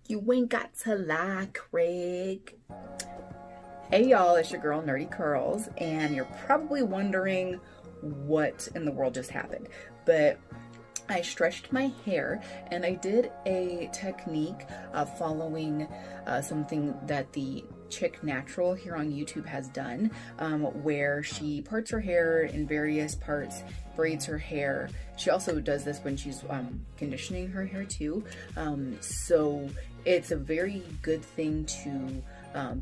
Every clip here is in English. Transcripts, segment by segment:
You ain't got to lie, Craig. Hey y'all, it's your girl Nerdy Curls, and you're probably wondering what in the world just happened. But I stretched my hair and I did a technique following something that the Chic Natural here on YouTube has done, where she parts her hair in various parts, braids her hair. She also does this when she's conditioning her hair too. So it's a very good thing to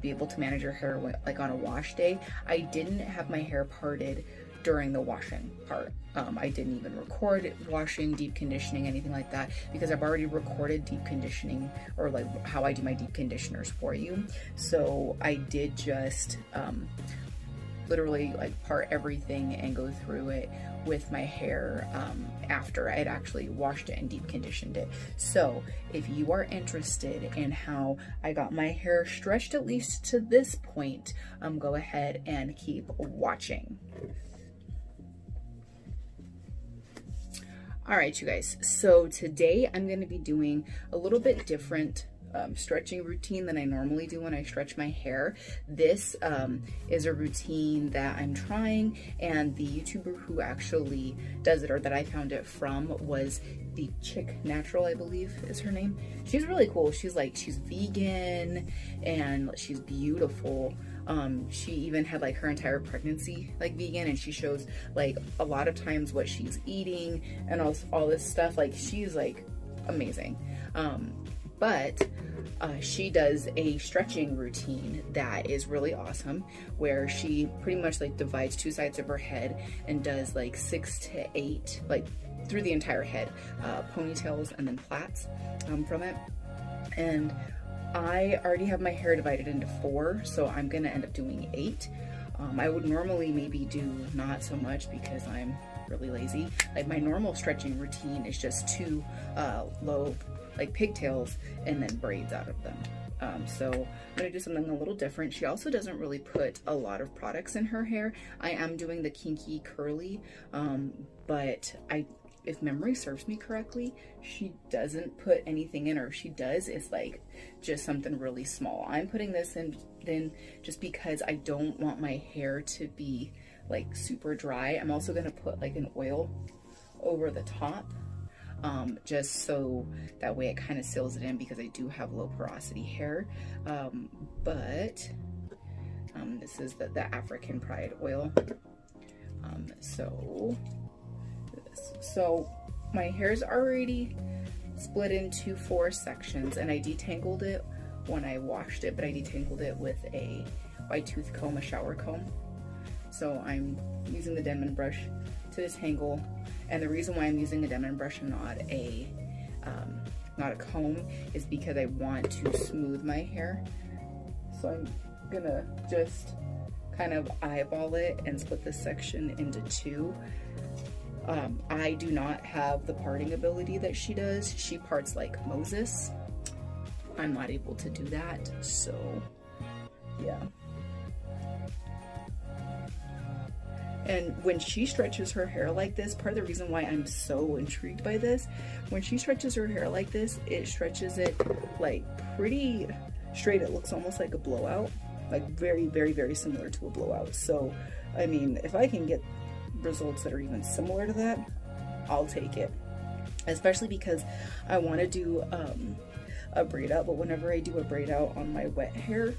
be able to manage your hair like on a wash day. I didn't have my hair parted during the washing part. I didn't even record washing, deep conditioning, anything like that, because I've already recorded deep conditioning, or like how I do my deep conditioners for you. So I did just literally like part everything and go through it with my hair after I had actually washed it and deep conditioned it. So if you are interested in how I got my hair stretched at least to this point, go ahead and keep watching. All right, you guys, so today I'm going to be doing a little bit different stretching routine than I normally do when I stretch my hair. This is a routine that I'm trying, and the YouTuber who actually does it, or that I found it from, was the Chic Natural, I believe is her name. She's really cool. She's vegan and she's beautiful. She even had like her entire pregnancy like vegan, and she shows like a lot of times what she's eating and all this stuff. Like, she's like amazing. But she does a stretching routine that is really awesome, where she pretty much like divides two sides of her head and does like 6 to 8, like through the entire head, ponytails and then plaits from it. And I already have my hair divided into 4, so I'm gonna end up doing 8. I would normally maybe do not so much because I'm really lazy. Like, my normal stretching routine is just 2 low like pigtails and then braids out of them. So I'm gonna do something a little different. She also doesn't really put a lot of products in her hair. I am doing the Kinky curly, but if memory serves me correctly, she doesn't put anything in, or if she does, it's like just something really small. I'm putting this in just because I don't want my hair to be like super dry. I'm also gonna put like an oil over the top, just so that way it kind of seals it in, because I do have low porosity hair. But this is the African Pride oil. So my hair's already split into 4 sections, and I detangled it when I washed it, but I detangled it with a wide tooth comb, a shower comb. So I'm using the Denman Brush to detangle, and the reason why I'm using a Denman Brush and not a comb is because I want to smooth my hair. So I'm gonna just kind of eyeball it and split this section into 2. I do not have the parting ability that she does. She parts like Moses. I'm not able to do that, so yeah. And when she stretches her hair like this, part of the reason why I'm so intrigued by this, when she stretches her hair like this, it stretches it like pretty straight. It looks almost like a blowout, like very, very, very similar to a blowout. So, I mean, if I can get results that are even similar to that, I'll take it. Especially because I want to do a braid out, but whenever I do a braid out on my wet hair,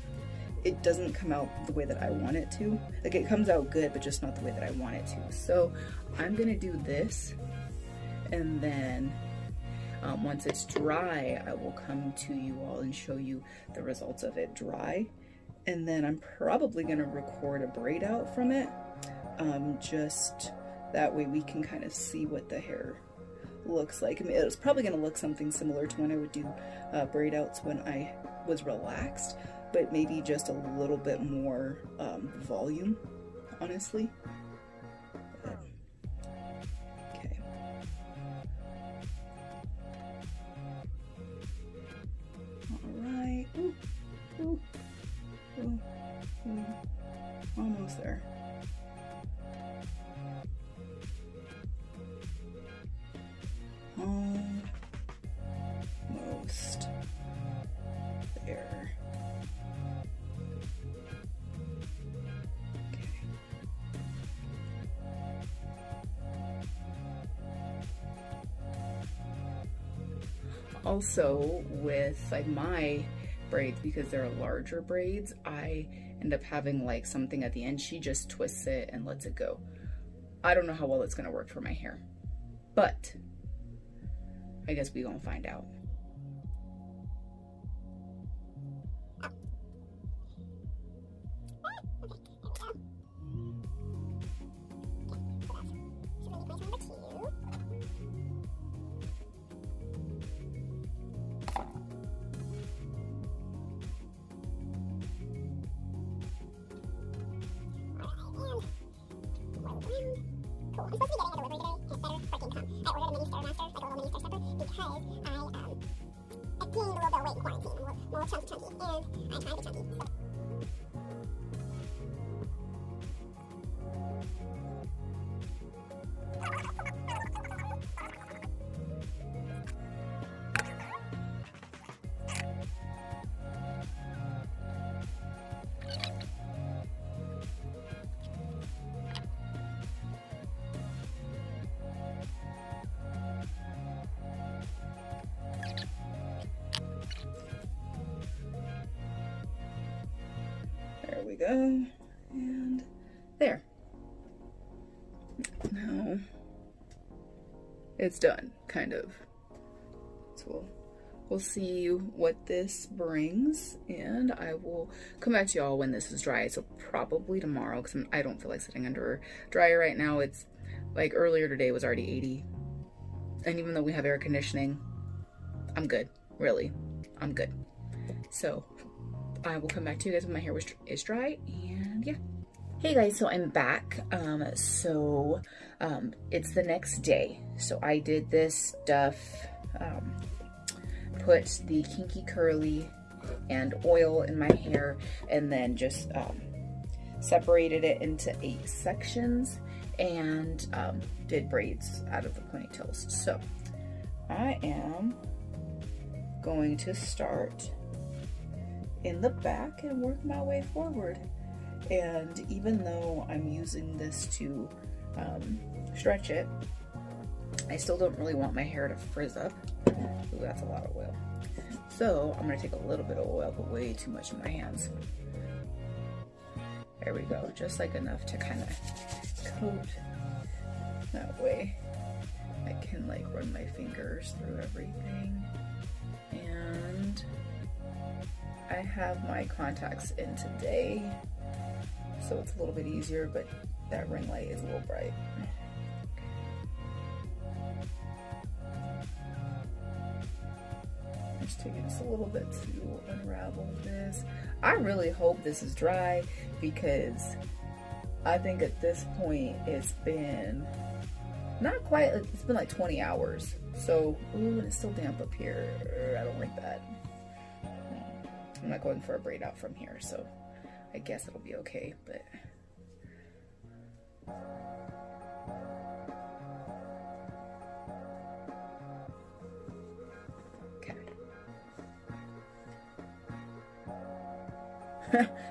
it doesn't come out the way that I want it to. Like, it comes out good, but just not the way that I want it to. So I'm gonna do this, and then once it's dry, I will come to you all and show you the results of it dry. And then I'm probably gonna record a braid out from it, just that way we can kind of see what the hair looks like. I mean, it's probably gonna look something similar to when I would do braid outs when I was relaxed, but maybe just a little bit more volume, honestly. But, okay. All right. Ooh, ooh, ooh, ooh. Almost there. Almost. Also with like my braids, because they're larger braids, I end up having like something at the end. She just twists it and lets it go. I don't know how well it's gonna work for my hair, but I guess we gonna find out. Cool. I'm supposed to be getting a delivery today, and it better freaking come. I ordered a mini Stairmaster, like a little mini Stair stepper, because I gained a little bit of weight in quarantine. I'm a little chunky, and I'm trying to be chunky. So. There we go, and there. Now it's done, kind of. So we'll see what this brings, and I will come back to y'all when this is dry. So probably tomorrow, because I don't feel like sitting under a dryer right now. It's like earlier today was already 80, and even though we have air conditioning, I'm good. Really, I'm good. So I will come back to you guys when my hair is dry, and yeah. Hey guys, so I'm back. It's the next day. So I did this stuff, put the Kinky curly and oil in my hair, and then just separated it into 8 sections, and did braids out of the ponytails. So I am going to start in the back and work my way forward. And even though I'm using this to stretch it, I still don't really want my hair to frizz up. Ooh, that's a lot of oil. So I'm gonna take a little bit of oil, but way too much in my hands. There we go, just like enough to kind of coat. That way I can like run my fingers through everything. And I have my contacts in today, so it's a little bit easier, but that ring light is a little bright. Just taking just a little bit to unravel this. I really hope this is dry, because I think at this point it's been not quite, it's been like 20 hours. So, ooh, and it's still damp up here. I don't like that. I'm not going for a braid out from here, so I guess it'll be okay, but okay.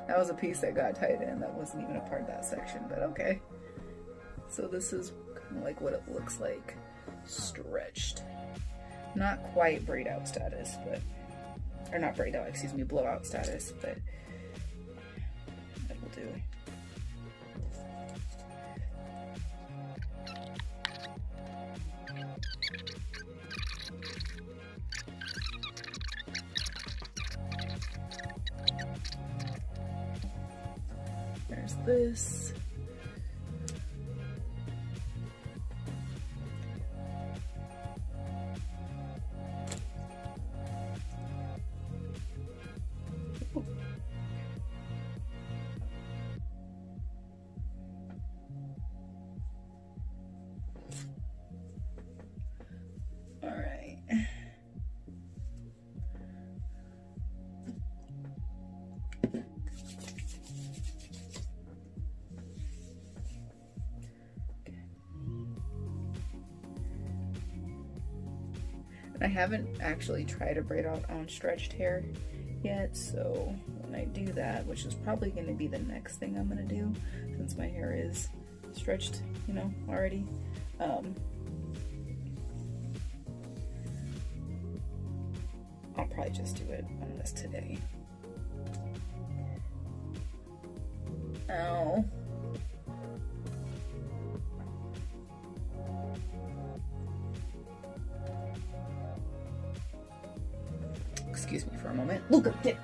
That was a piece that got tied in. That wasn't even a part of that section, but okay. So this is kind of like what it looks like stretched. Not quite braid out status, but, or not braid out, excuse me, blowout status, but that will do. There's this. All right. I haven't actually tried a braid out on stretched hair yet, so when I do that, which is probably going to be the next thing I'm going to do, since my hair is stretched, you know, already, I'll probably just do it on this today. Ow. Excuse me for a moment. Luca, get.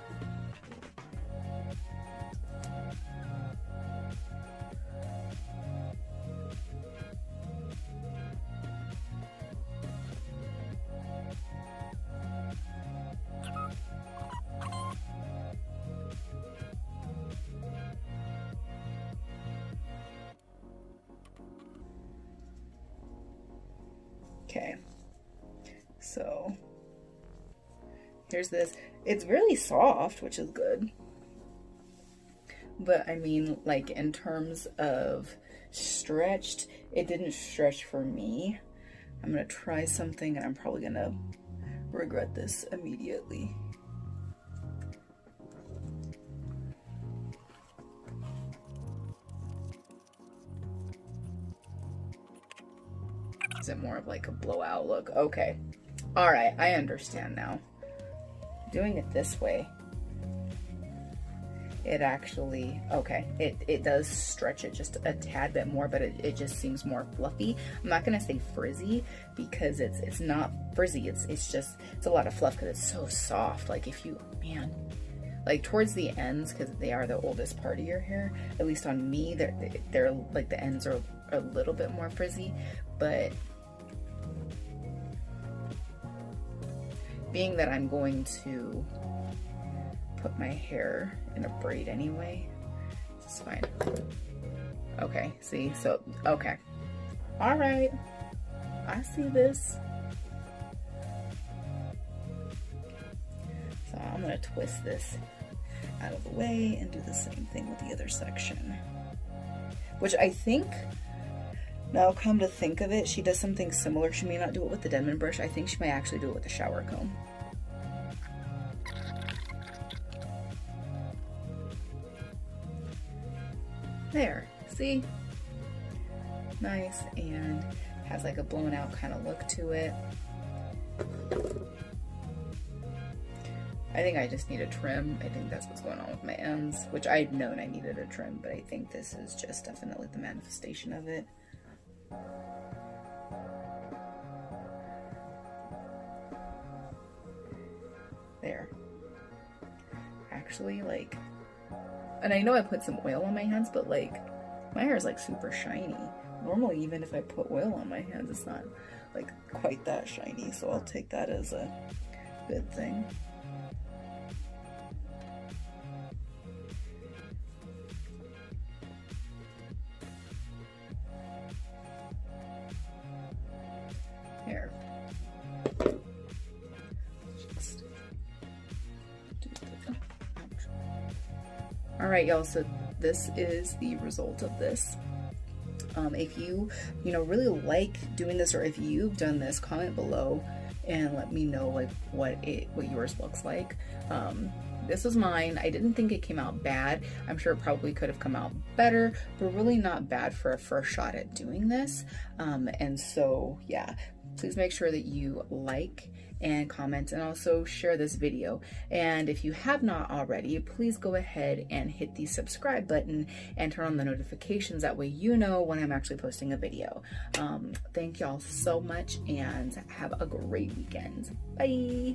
Okay, so here's this. It's really soft, which is good. But I mean, like in terms of stretched, it didn't stretch for me. I'm gonna try something and I'm probably gonna regret this immediately. Is it more of like a blowout look? Okay. All right, I understand now. Doing it this way, it actually, okay, it does stretch it just a tad bit more, but it just seems more fluffy. I'm not gonna say frizzy because it's not frizzy. It's just, it's a lot of fluff because it's so soft. Like if you, man, like towards the ends, because they are the oldest part of your hair, at least on me, they're like the ends are a little bit more frizzy, but being that I'm going to put my hair in a braid anyway, it's fine. Okay, see, so, okay. All right, I see this. So I'm gonna twist this out of the way and do the same thing with the other section. Which I think, now come to think of it, she does something similar. She may not do it with the Denman brush. I think she may actually do it with the shower comb. There, see? Nice, and has like a blown out kind of look to it. I think I just need a trim. I think that's what's going on with my ends, which I'd known I needed a trim, but I think this is just definitely the manifestation of it. There. Actually, like, and I know I put some oil on my hands, but like, my hair is like super shiny. Normally, even if I put oil on my hands, it's not like quite that shiny, so I'll take that as a good thing. Here. All right, y'all, so this is the result of this. If you really like doing this, or if you've done this, comment below and let me know like what yours looks like. This was mine. I didn't think it came out bad. I'm sure it probably could have come out better, but really not bad for a first shot at doing this. And so yeah, please make sure that you like and comment and also share this video. And if you have not already, please go ahead and hit the subscribe button and turn on the notifications. That way you know when I'm actually posting a video. Thank y'all so much and have a great weekend. Bye.